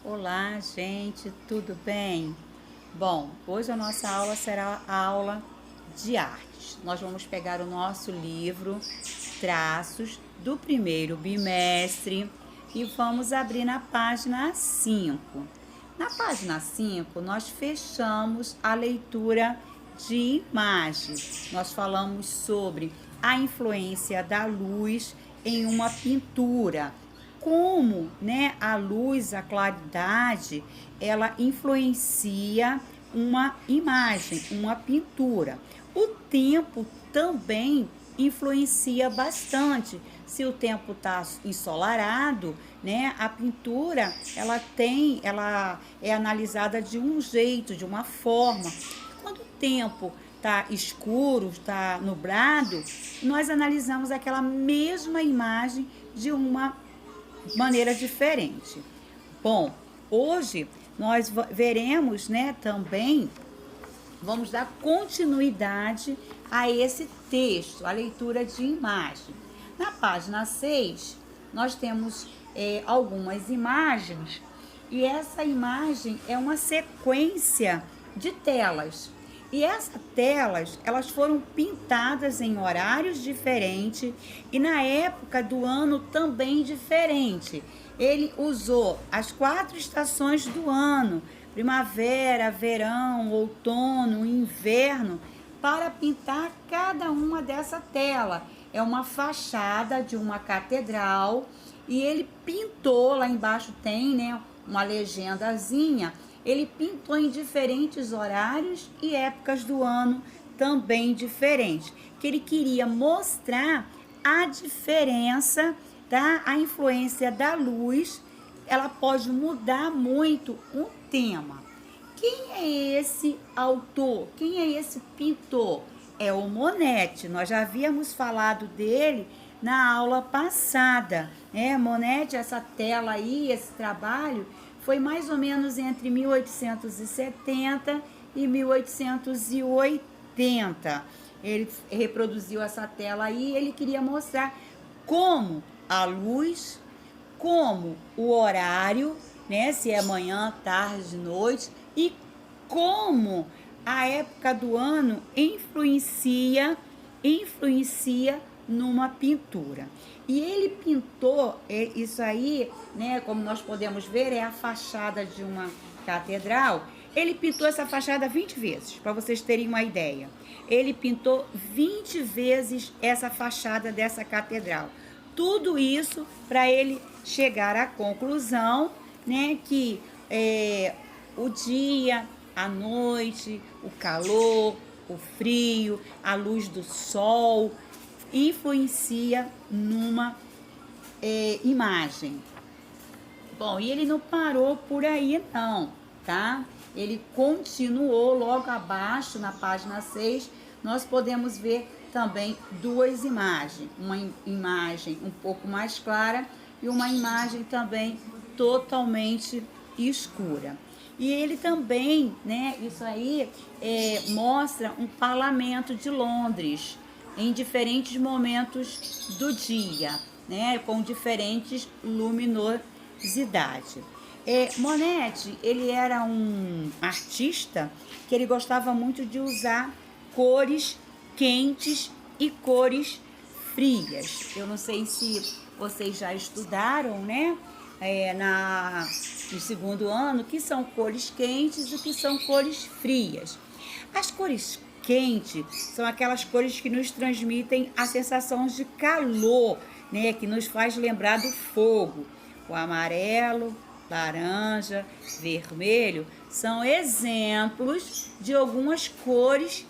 Olá, gente, tudo bem? Bom, hoje a nossa aula será a aula de artes. Nós vamos pegar o nosso livro Traços do primeiro bimestre e vamos abrir na página 5. Na página 5, nós fechamos a leitura de imagens. Nós falamos sobre a influência da luz em uma pintura, como, né, a luz, a claridade, ela influencia uma imagem, uma pintura. O tempo também influencia bastante. Se o tempo está ensolarado, né, a pintura ela é analisada de um jeito, de uma forma. Quando o tempo está escuro, está nublado, nós analisamos aquela mesma imagem de uma maneira diferente. Bom, hoje nós veremos, né, também, vamos dar continuidade a esse texto, a leitura de imagem. Na página 6, nós temos algumas imagens e essa imagem é uma sequência de telas. E essas telas, elas foram pintadas em horários diferentes e na época do ano também diferente. Ele usou as 4 estações do ano, primavera, verão, outono, inverno, para pintar cada uma dessa tela. É uma fachada de uma catedral e ele pintou, lá embaixo tem, né, uma legendazinha. Ele pintou em diferentes horários e épocas do ano também diferentes, que ele queria mostrar a diferença, tá? A influência da luz, ela pode mudar muito um tema. Quem é esse autor? Quem é esse pintor? É o Monet. Nós já havíamos falado dele na aula passada, né? Monet, essa tela aí, esse trabalho, foi mais ou menos entre 1870 e 1880. Ele reproduziu essa tela aí e ele queria mostrar como a luz, como o horário, né, se é manhã, tarde, noite, e como a época do ano influencia numa pintura. E ele pintou isso aí, né, como nós podemos ver, é a fachada de uma catedral. Ele pintou essa fachada 20 vezes, para vocês terem uma ideia. Ele pintou 20 vezes essa fachada dessa catedral. Tudo isso para ele chegar à conclusão, né, que o dia, a noite, o calor, o frio, a luz do sol influencia numa imagem. Bom, e ele não parou por aí não, tá? Ele continuou logo abaixo, na página 6, nós podemos ver também duas imagens. Uma imagem um pouco mais clara e uma imagem também totalmente escura. E ele também, né, isso aí mostra um parlamento de Londres em diferentes momentos do dia, né, com diferentes luminosidade. Monet, ele era um artista que ele gostava muito de usar cores quentes e cores frias. Eu não sei se vocês já estudaram, né, no segundo ano, que são cores quentes e que são cores frias. As cores quentes são aquelas cores que nos transmitem a sensação de calor, né, que nos faz lembrar do fogo. O amarelo, laranja, vermelho são exemplos de algumas cores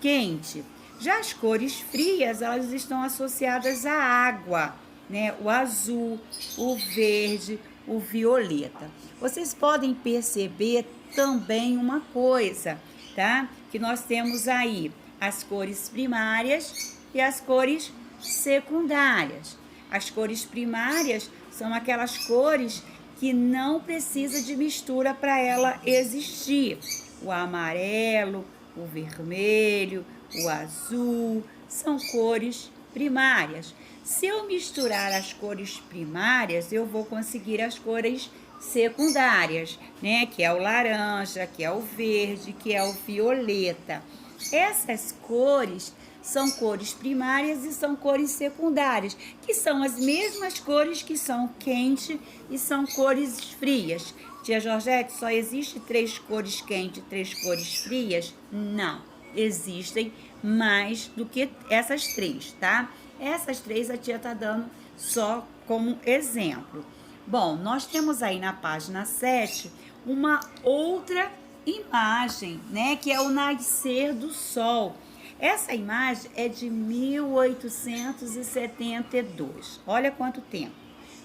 quentes. Já as cores frias, elas estão associadas à água, né? O azul, o verde, o violeta. Vocês podem perceber também uma coisa, tá? Que nós temos aí as cores primárias e as cores secundárias. As cores primárias são aquelas cores que não precisa de mistura para ela existir. O amarelo, o vermelho, o azul, são cores primárias. Se eu misturar as cores primárias, eu vou conseguir as cores secundárias, né? Que é o laranja, que é o verde, que é o violeta. Essas cores são cores primárias e são cores secundárias, que são as mesmas cores que são quente e são cores frias. Tia Georgette, só existe 3 cores quentes e 3 cores frias? Não, existem mais do que essas 3, tá? Essas 3 a tia tá dando só como exemplo. Bom, nós temos aí na página 7 uma outra imagem, né, que é o nascer do sol. Essa imagem é de 1872. Olha quanto tempo,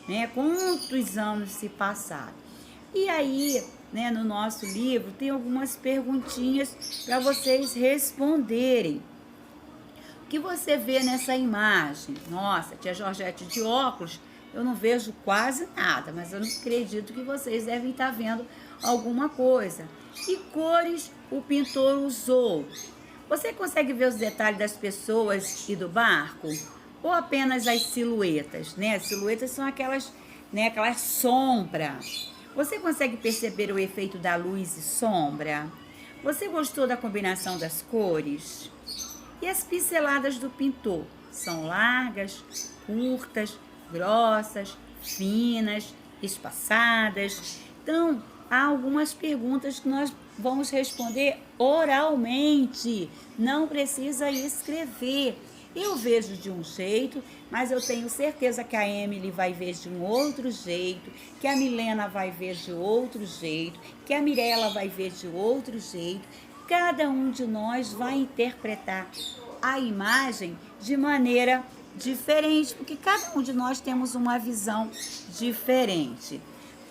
né? Quantos anos se passaram. E aí, né, no nosso livro tem algumas perguntinhas para vocês responderem. O que você vê nessa imagem? Nossa, tia Georgette de óculos, eu não vejo quase nada, mas eu não acredito que vocês devem estar vendo alguma coisa. Que cores o pintor usou? Você consegue ver os detalhes das pessoas e do barco? Ou apenas as silhuetas, né? As silhuetas são aquelas, né, aquelas sombras. Você consegue perceber o efeito da luz e sombra? Você gostou da combinação das cores? E as pinceladas do pintor? São largas, curtas, grossas, finas, espaçadas? Então, há algumas perguntas que nós vamos responder oralmente, não precisa escrever. Eu vejo de um jeito, mas eu tenho certeza que a Emily vai ver de um outro jeito, que a Milena vai ver de outro jeito, que a Mirella vai ver de outro jeito. Cada um de nós vai interpretar a imagem de maneira diferente, porque cada um de nós temos uma visão diferente.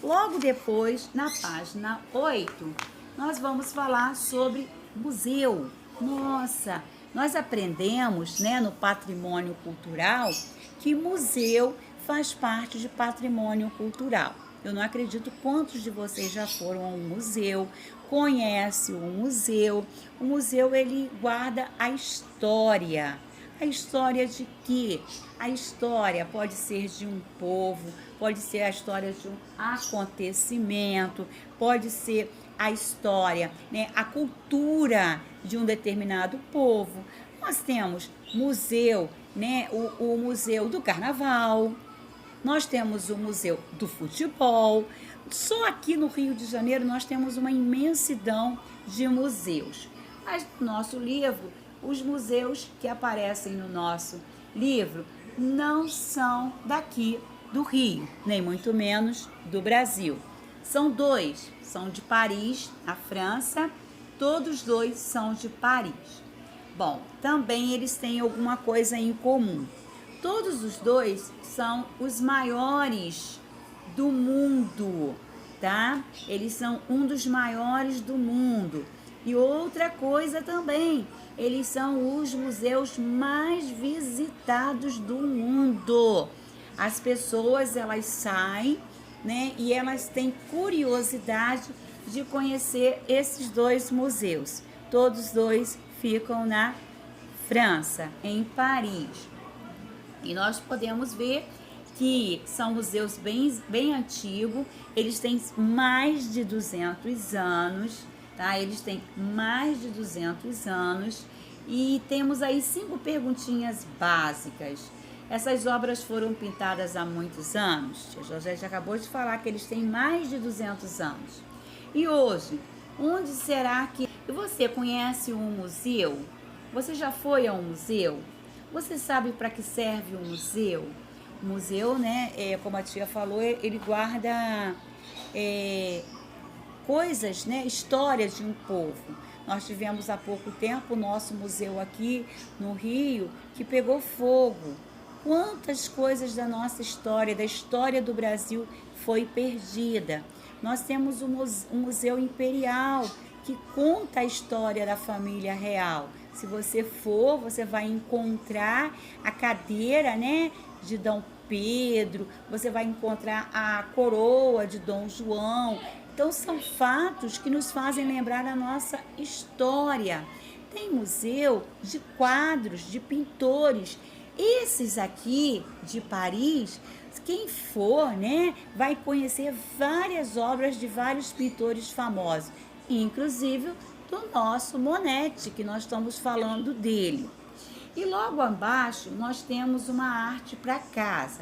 Logo depois, na página 8, nós vamos falar sobre museu. Nossa, nós aprendemos, né, no patrimônio cultural que museu faz parte de patrimônio cultural. Eu não acredito quantos de vocês já foram a um museu, conhecem o museu. O museu, ele guarda a história. A história de quê? A história pode ser de um povo, pode ser a história de um acontecimento, pode ser a história, né, a cultura de um determinado povo. Nós temos museu, né, o museu do carnaval, nós temos o museu do futebol. Só aqui no Rio de Janeiro nós temos uma imensidão de museus. Mas no nosso livro, os museus que aparecem no nosso livro não são daqui do Rio, nem muito menos do Brasil. São 2, são de Paris, na França, todos 2 são de Paris. Bom, também eles têm alguma coisa em comum. Todos os 2 são os maiores do mundo, tá? Eles são um dos maiores do mundo. E outra coisa também, eles são os museus mais visitados do mundo. As pessoas, elas saem, né, e elas têm curiosidade de conhecer esses 2 museus. Todos 2 ficam na França, em Paris. E nós podemos ver que são museus bem antigos, eles têm mais de 200 anos, tá? Eles têm mais de 200 anos e temos aí 5 perguntinhas básicas. Essas obras foram pintadas há muitos anos. A Georgette acabou de falar que eles têm mais de 200 anos. E hoje, onde será que... E você conhece um museu? Você já foi a um museu? Você sabe para que serve um museu? O museu, né, como a tia falou, ele guarda coisas, né, histórias de um povo. Nós tivemos há pouco tempo o nosso museu aqui no Rio que pegou fogo. Quantas coisas da nossa história, da história do Brasil, foi perdida. Nós temos um museu imperial que conta a história da família real. Se você for, você vai encontrar a cadeira, né, de Dom Pedro, você vai encontrar a coroa de Dom João. Então, são fatos que nos fazem lembrar a nossa história. Tem museu de quadros, de pintores. Esses aqui de Paris, quem for, né, vai conhecer várias obras de vários pintores famosos, inclusive do nosso Monet, que nós estamos falando dele. E logo abaixo nós temos uma arte para casa.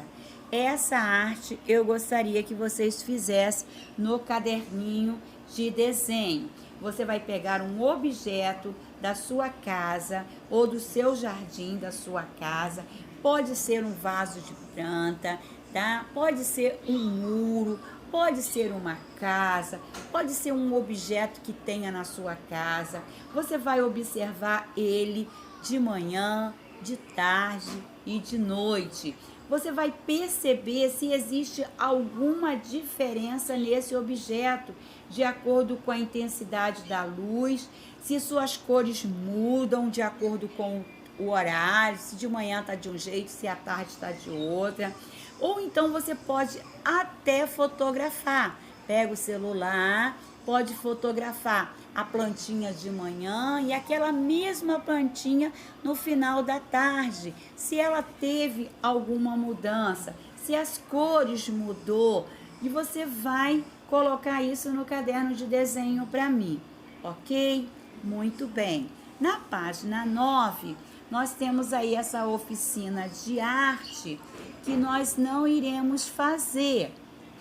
Essa arte eu gostaria que vocês fizessem no caderninho de desenho. Você vai pegar um objeto da sua casa ou do seu jardim da sua casa. Pode ser um vaso de planta, tá? Pode ser um muro, pode ser uma casa, pode ser um objeto que tenha na sua casa. Você vai observar ele de manhã, de tarde e de noite. Você vai perceber se existe alguma diferença nesse objeto, de acordo com a intensidade da luz, se suas cores mudam de acordo com o horário, se de manhã está de um jeito, se à tarde está de outra. Ou então você pode até fotografar. Pega o celular, pode fotografar a plantinha de manhã e aquela mesma plantinha no final da tarde. Se ela teve alguma mudança, se as cores mudou, e você vai colocar isso no caderno de desenho para mim, ok? Muito bem. Na página 9, nós temos aí essa oficina de arte que nós não iremos fazer,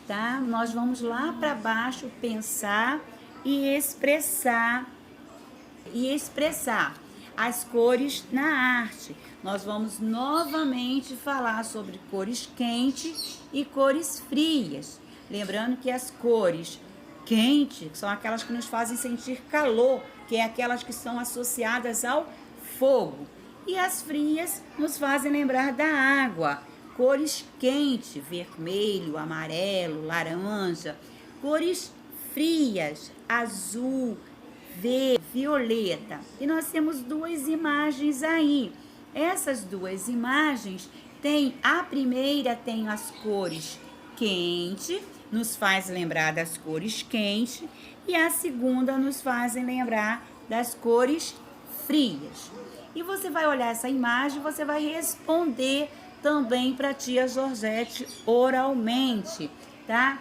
tá? Nós vamos lá para baixo pensar e expressar as cores na arte. Nós vamos novamente falar sobre cores quentes e cores frias. Lembrando que as cores quentes são aquelas que nos fazem sentir calor, que é aquelas que são associadas ao fogo. E as frias nos fazem lembrar da água. Cores quentes, vermelho, amarelo, laranja. Cores frias, azul, verde, violeta. E nós temos duas imagens aí. Essas duas imagens a primeira tem as cores quente, nos faz lembrar das cores quentes, e a segunda nos faz lembrar das cores frias. E você vai olhar essa imagem, você vai responder também para a tia Georgette oralmente, tá?